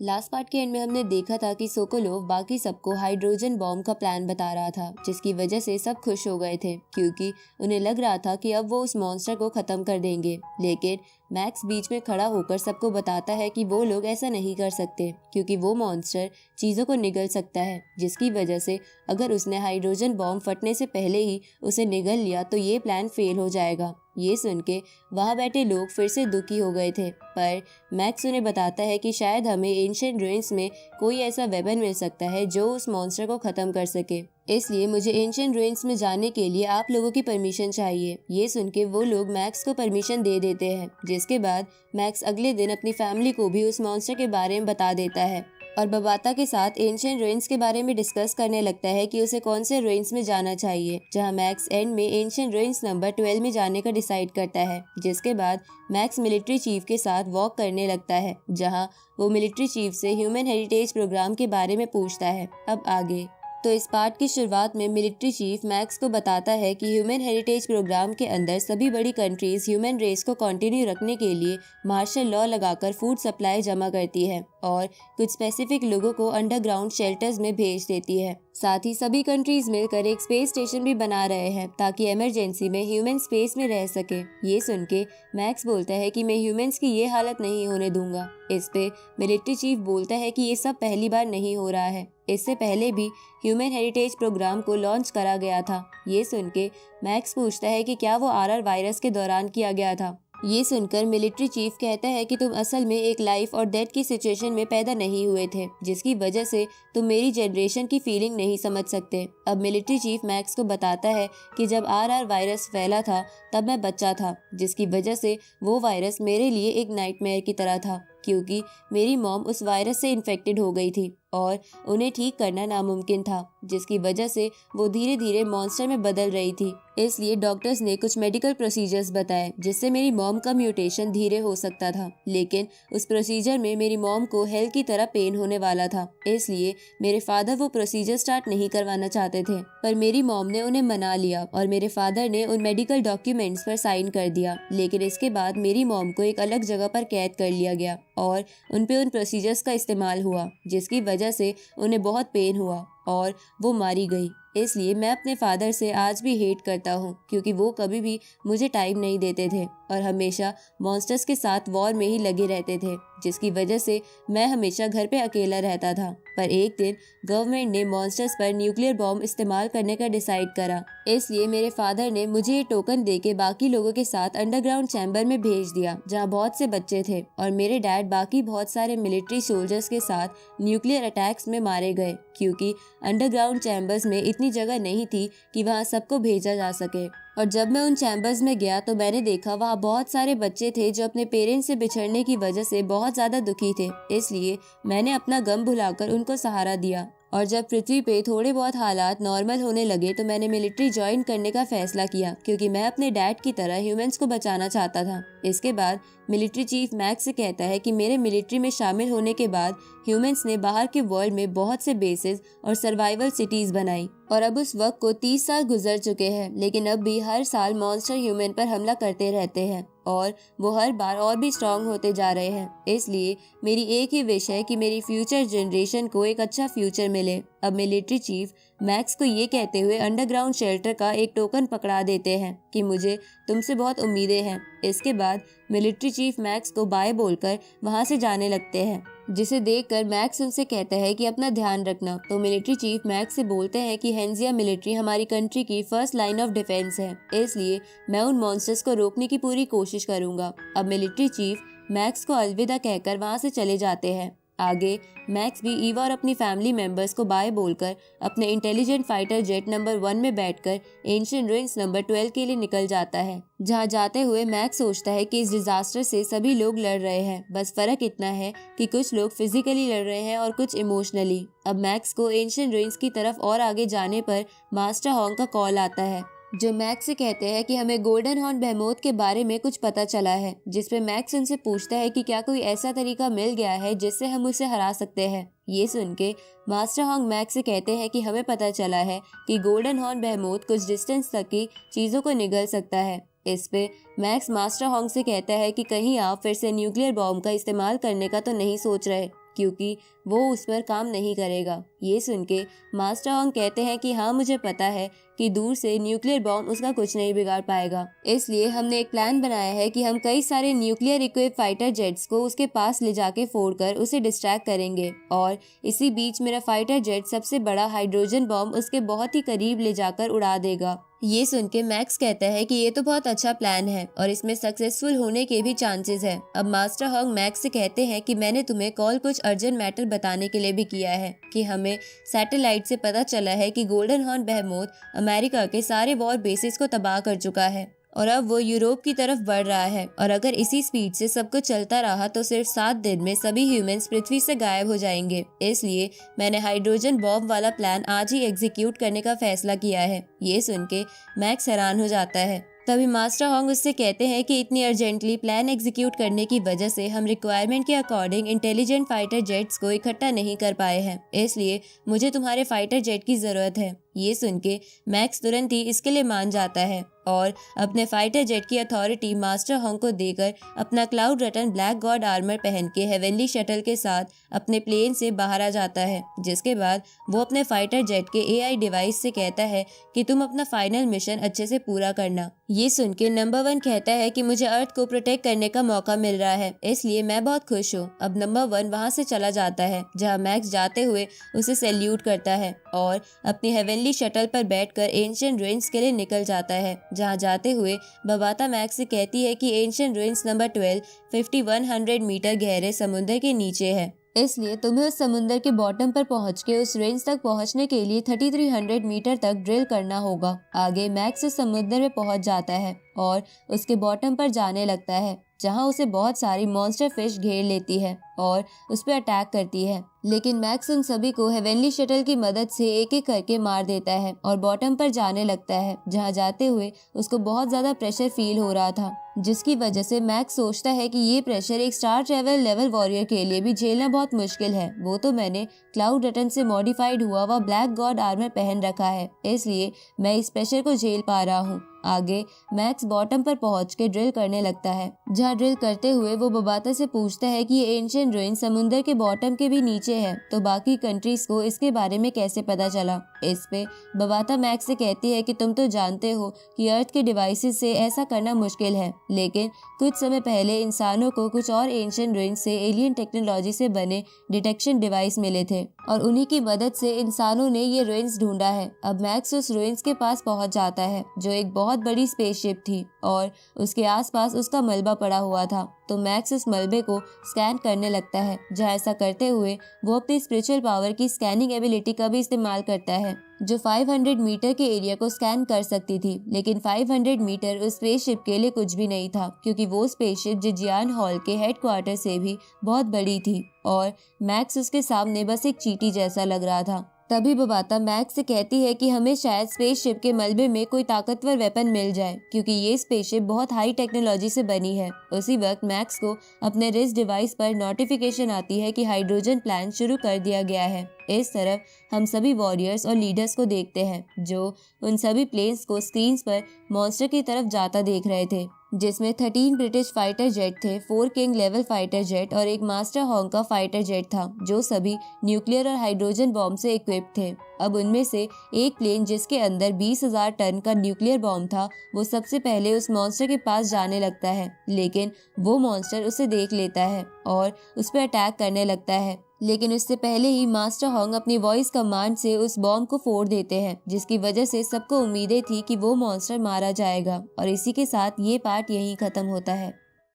Last part के and में हमने देखा था कि सोकोलोव बाकी सबको हाइड्रोजन बॉम्ब का प्लान बता रहा था, जिसकी वजह से सब खुश हो गए थे क्योंकि उन्हें लग रहा था कि अब वो उस मॉन्स्टर को खत्म कर देंगे। लेकिन मैक्स बीच में खड़ा होकर सबको बताता है कि वो लोग ऐसा नहीं कर सकते क्योंकि वो मॉन्स्टर चीज़ों को निगल सकता है, जिसकी वजह से अगर उसने हाइड्रोजन बॉम्ब फटने से पहले ही उसे निगल लिया तो ये प्लान फेल हो जाएगा। ये सुन के वहाँ बैठे लोग फिर से दुखी हो गए थे, पर मैक्स उन्हें बताता है कि शायद हमें एंशिएंट रुइंस में कोई ऐसा वेपन मिल सकता है जो उस मॉन्स्टर को खत्म कर सके। इसलिए मुझे एंशिएंट रुइंस में जाने के लिए आप लोगों की परमिशन चाहिए। ये सुन के वो लोग मैक्स को परमिशन दे देते हैं, जिसके बाद मैक्स अगले दिन अपनी फैमिली को भी उस मॉन्स्टर के बारे में बता देता है और बबाता के साथ एंशिएंट रुइंस के बारे में डिस्कस करने लगता है कि उसे कौन से रुइंस में जाना चाहिए, जहां मैक्स एंड में एंशिएंट रुइंस नंबर 12 में जाने का डिसाइड करता है। जिसके बाद मैक्स मिलिट्री चीफ के साथ वॉक करने लगता है, जहां वो मिलिट्री चीफ से ह्यूमन हेरिटेज प्रोग्राम के बारे में पूछता है। अब आगे तो इस पार्ट की शुरुआत में मिलिट्री चीफ मैक्स को बताता है कि ह्यूमन हेरिटेज प्रोग्राम के अंदर सभी बड़ी कंट्रीज ह्यूमन रेस को कंटिन्यू रखने के लिए मार्शल लॉ लगाकर फूड सप्लाई जमा करती है और कुछ स्पेसिफिक लोगों को अंडरग्राउंड शेल्टर्स में भेज देती है। साथ ही सभी कंट्रीज मिलकर एक स्पेस स्टेशन भी बना रहे हैं ताकि इमरजेंसी में ह्यूमन स्पेस में रह सके। ये सुन के मैक्स बोलता है कि मैं ह्यूमंस की ये हालत नहीं होने दूंगा। इस पे मिलिट्री चीफ बोलता है कि ये सब पहली बार नहीं हो रहा है, इससे पहले भी ह्यूमन हेरिटेज प्रोग्राम को लॉन्च करा गया था। ये सुन के मैक्स पूछता है कि क्या वो आरआर वायरस के दौरान किया गया था। ये सुनकर मिलिट्री चीफ कहता है कि तुम असल में एक लाइफ और डेथ की सिचुएशन में पैदा नहीं हुए थे, जिसकी वजह से तुम मेरी जनरेशन की फीलिंग नहीं समझ सकते। अब मिलिट्री चीफ मैक्स को बताता है कि जब आरआर वायरस फैला था तब मैं बच्चा था, जिसकी वजह से वो वायरस मेरे लिए एक नाइटमेयर की तरह था क्योंकि मेरी मॉम उस वायरस से इन्फेक्टेड हो गई थी और उन्हें ठीक करना नामुमकिन था, जिसकी वजह से वो धीरे धीरे मॉन्स्टर में बदल रही थी। इसलिए डॉक्टर्स ने कुछ मेडिकल प्रोसीजर्स बताए जिससे मेरी मॉम का म्यूटेशन धीरे हो सकता था, लेकिन उस प्रोसीजर में मेरी मॉम को हेल की तरह पेन होने वाला था। इसलिए मेरे फादर वो प्रोसीजर स्टार्ट नहीं करवाना चाहते थे, पर मेरी मॉम ने उन्हें मना लिया और मेरे फादर ने उन मेडिकल डॉक्यूमेंट्स पर साइन कर दिया। लेकिन इसके बाद मेरी मॉम को एक अलग जगह पर कैद कर लिया गया और उन प्रोसीजर्स का इस्तेमाल हुआ, जिसकी वजह से उन्हें बहुत पेन हुआ और वो मारी गई। इसलिए मैं अपने फादर से आज भी हेट करता हूँ क्योंकि वो कभी भी मुझे टाइम नहीं देते थे और हमेशा मॉन्स्टर्स के साथ वॉर में ही लगे रहते थे, जिसकी वजह से मैं हमेशा घर पे अकेला रहता था। पर एक दिन गवर्नमेंट ने मॉन्स्टर्स पर न्यूक्लियर बॉम्ब इस्तेमाल करने का डिसाइड करा। इसलिए मेरे फादर ने मुझे ये टोकन देके बाकी लोगों के साथ अंडरग्राउंड चैम्बर में भेज दिया जहाँ बहुत से बच्चे थे और मेरे डैड बाकी बहुत सारे मिलिट्री सोल्जर्स के साथ न्यूक्लियर अटैक्स में मारे गए क्योंकि अंडरग्राउंड चैम्बर्स में इतनी जगह नहीं थी कि वहाँ सबको भेजा जा सके। और जब मैं उन चैम्बर्स में गया तो मैंने देखा वहाँ बहुत सारे बच्चे थे जो अपने पेरेंट्स से बिछड़ने की वजह से बहुत ज्यादा दुखी थे। इसलिए मैंने अपना गम भुलाकर उनको सहारा दिया और जब पृथ्वी पे थोड़े बहुत हालात नॉर्मल होने लगे तो मैंने मिलिट्री ज्वाइन करने का फैसला किया क्योंकि मैं अपने डैड की तरह ह्यूमंस को बचाना चाहता था। इसके बाद मिलिट्री चीफ मैक्स से कहता है कि मेरे मिलिट्री में शामिल होने के बाद ह्यूमंस ने बाहर के वर्ल्ड में बहुत से बेसेस और सर्वाइवल सिटीज बनाई और अब उस वक्त को 30 साल गुजर चुके हैं, लेकिन अब भी हर साल मॉन्स्टर ह्यूमन पर हमला करते रहते हैं और वो हर बार और भी स्ट्रांग होते जा रहे हैं। इसलिए मेरी एक ही विश है कि मेरी फ्यूचर जनरेशन को एक अच्छा फ्यूचर मिले। अब मिलिट्री चीफ मैक्स को ये कहते हुए अंडरग्राउंड शेल्टर का एक टोकन पकड़ा देते हैं कि मुझे तुमसे बहुत उम्मीदें हैं। इसके बाद मिलिट्री चीफ मैक्स को बाय बोलकर वहां से जाने लगते हैं, जिसे देखकर मैक्स उनसे कहता है कि अपना ध्यान रखना। तो मिलिट्री चीफ मैक्स से बोलते हैं कि हेंजिया मिलिट्री हमारी कंट्री की फर्स्ट लाइन ऑफ डिफेंस है, इसलिए मैं उन मॉन्स्टर्स को रोकने की पूरी कोशिश करूंगा। अब मिलिट्री चीफ मैक्स को अलविदा कहकर वहां से चले जाते हैं। आगे मैक्स भी ईवा और अपनी फैमिली मेंबर्स को बाय बोलकर अपने इंटेलिजेंट फाइटर जेट नंबर 1 में बैठकर एंशिएंट रुइंस नंबर 12 के लिए निकल जाता है। जहां जाते हुए मैक्स सोचता है कि इस डिजास्टर से सभी लोग लड़ रहे हैं, बस फर्क इतना है कि कुछ लोग फिजिकली लड़ रहे हैं और कुछ इमोशनली। अब मैक्स को एंशिएंट रुइंस की तरफ और आगे जाने पर मास्टर हॉन्ग का कॉल आता है, जो मैक्स से कहते हैं कि हमें गोल्डन हॉर्न बेहेमोथ के बारे में कुछ पता चला है, जिसपे मैक्स उनसे पूछता है कि क्या कोई ऐसा तरीका मिल गया है जिससे हम उसे हरा सकते हैं। ये सुन के मास्टर हॉन्ग मैक्स से कहते हैं कि हमें पता चला है कि गोल्डन हॉर्न बेहेमोथ कुछ डिस्टेंस तक की चीजों को निगल सकता है। इस पे मैक्स मास्टर हॉन्ग से कहता है कि कहीं आप फिर से न्यूक्लियर बॉम्ब का इस्तेमाल करने का तो नहीं सोच रहे। क्योंकि वो उस पर काम नहीं करेगा। ये सुन के मास्टर होंग कहते हैं कि हाँ, मुझे पता है कि दूर से न्यूक्लियर बॉम्ब उसका कुछ नहीं बिगाड़ पाएगा, इसलिए हमने एक प्लान बनाया है कि हम कई सारे न्यूक्लियर इक्विप फाइटर जेट्स को उसके पास ले जाके फोड़कर उसे डिस्ट्रैक्ट करेंगे और इसी बीच मेरा फाइटर जेट सबसे बड़ा हाइड्रोजन बॉम्ब उसके बहुत ही करीब ले जाकर उड़ा देगा। ये सुन के मैक्स कहता है कि ये तो बहुत अच्छा प्लान है और इसमें सक्सेसफुल होने के भी चांसेस है। अब मास्टर होंग मैक्स से कहते हैं कि मैंने तुम्हें कॉल कुछ अर्जेंट मैटर बताने के लिए भी किया है कि हमें सैटेलाइट से पता चला है कि गोल्डन हॉर्न बेहेमोथ अमेरिका के सारे वॉर बेसिस को तबाह कर चुका है और अब वो यूरोप की तरफ बढ़ रहा है और अगर इसी स्पीड से सब कुछ चलता रहा तो सिर्फ 7 दिन में सभी ह्यूमंस पृथ्वी से गायब हो जाएंगे। इसलिए मैंने हाइड्रोजन बॉम्ब वाला प्लान आज ही एग्जीक्यूट करने का फैसला किया है। ये सुन के मैक्स हैरान हो जाता है। तभी मास्टर होंग उससे कहते हैं कि इतनी अर्जेंटली प्लान एग्जीक्यूट करने की वजह से हम रिक्वायरमेंट के अकॉर्डिंग इंटेलिजेंट फाइटर जेट्स को इकट्ठा नहीं कर पाए हैं, इसलिए मुझे तुम्हारे फाइटर जेट की जरूरत है। ये सुन के मैक्स तुरंत ही इसके लिए मान जाता है और अपने फाइटर जेट की अथॉरिटी मास्टर होंग को देकर अपना क्लाउड रटन ब्लैक गॉड आर्मर पहन के हेवनली शटल के साथ अपने प्लेन से बाहर आ जाता है। जिसके बाद वो अपने फाइटर जेट के एआई डिवाइस से कहता है कि तुम अपना फाइनल मिशन अच्छे से पूरा करना। ये सुन के नंबर 1 कहता है कि मुझे अर्थ को प्रोटेक्ट करने का मौका मिल रहा है, इसलिए मैं बहुत खुश हूँ। अब नंबर 1 वहाँ से चला जाता है जहाँ मैक्स जाते हुए उसे सैल्यूट करता है और अपनी हेवनली शटल पर बैठकर एंशिएंट रुइंस के लिए निकल जाता है। जहाँ जाते हुए बबाता मैक्स से कहती है कि एंशिएंट रुइंस नंबर 12 5100 मीटर गहरे समुद्र के नीचे है, इसलिए तुम्हें उस समुद्र के बॉटम पर पहुंच के उस रेंज तक पहुंचने के लिए 3300 मीटर तक ड्रिल करना होगा। आगे मैक्स उस समुद्र में पहुंच जाता है और उसके बॉटम पर जाने लगता है जहां उसे बहुत सारी मॉन्स्टर फिश घेर लेती है और उस पर अटैक करती है। लेकिन मैक्स उन सभी को हेवनली शटल की मदद से एक एक करके मार देता है और बॉटम पर जाने लगता है जहां जाते हुए उसको बहुत ज्यादा प्रेशर फील हो रहा था, जिसकी वजह से मैक्स सोचता है कि ये प्रेशर एक स्टार ट्रेवल लेवल वॉरियर के लिए भी झेलना बहुत मुश्किल है। वो तो मैंने क्लाउड रटन से मॉडिफाइड हुआ वह ब्लैक गॉड आर्मर पहन रखा है, इसलिए मैं इस प्रेशर को झेल पा रहा हूँ। आगे मैक्स बॉटम पर पहुंच के ड्रिल करने लगता है, जहां ड्रिल करते हुए वो बबाता से पूछता है कि ये एंशिएंट रुइन समुद्र के बॉटम के भी नीचे है, तो बाकी कंट्रीज को इसके बारे में कैसे पता चला। इस पे बबाता मैक्स से कहती है कि तुम तो जानते हो कि अर्थ के डिवाइसेस से ऐसा करना मुश्किल है, लेकिन कुछ समय पहले इंसानों को कुछ और एंशिएंट रुइन से एलियन टेक्नोलॉजी से बने डिटेक्शन डिवाइस मिले थे और उन्हीं की मदद से इंसानों ने ये रुइन्स ढूंढा है। अब मैक्स उस रुइन्स के पास पहुंच जाता है जो एक बहुत बड़ी स्पेसशिप थी और उसके आसपास उसका मलबा पड़ा हुआ था, तो मैक्स उस मलबे को स्कैन करने लगता है। जहाँ ऐसा करते हुए वो अपनी स्पिरिचुअल पावर की स्कैनिंग एबिलिटी का भी इस्तेमाल करता है जो 500 मीटर के एरिया को स्कैन कर सकती थी। लेकिन 500 मीटर उस स्पेसशिप के लिए कुछ भी नहीं था, क्योंकि वो स्पेसशिप जिजियान हॉल के हेडक्वार्टर से भी बहुत बड़ी थी और मैक्स उसके सामने बस एक चींटी जैसा लग रहा था। तभी बबाता मैक्स से कहती है कि हमें शायद स्पेसशिप के मलबे में कोई ताकतवर वेपन मिल जाए, क्योंकि ये स्पेसशिप बहुत हाई टेक्नोलॉजी से बनी है। उसी वक्त मैक्स को अपने रिस्ट डिवाइस पर नोटिफिकेशन आती है कि हाइड्रोजन प्लांट शुरू कर दिया गया है। इस तरफ हम सभी वॉरियर्स और लीडर्स को देखते हैं जो उन सभी प्लेन्स को स्क्रीन पर मॉन्स्टर की तरफ जाता देख रहे थे, जिसमें 13 ब्रिटिश फाइटर जेट थे, 4 किंग लेवल फाइटर जेट और एक मास्टर होंग का फाइटर जेट था, जो सभी न्यूक्लियर और हाइड्रोजन बॉम्ब से इक्विप्ड थे। अब उनमें से एक प्लेन जिसके अंदर 20,000 टन का न्यूक्लियर बॉम्ब था, वो सबसे पहले उस मॉन्स्टर के पास जाने लगता है, लेकिन वो मॉन्स्टर उसे देख लेता है और उस पर अटैक करने लगता है। लेकिन उससे पहले ही मास्टर होंग अपनी वॉइस कमांड से उस बॉम्ब को फोड़ देते हैं, जिसकी वजह से सबको उम्मीदें थी कि वो मॉन्स्टर मारा जाएगा। और इसी के साथ ये पार्ट यहीं खत्म होता है।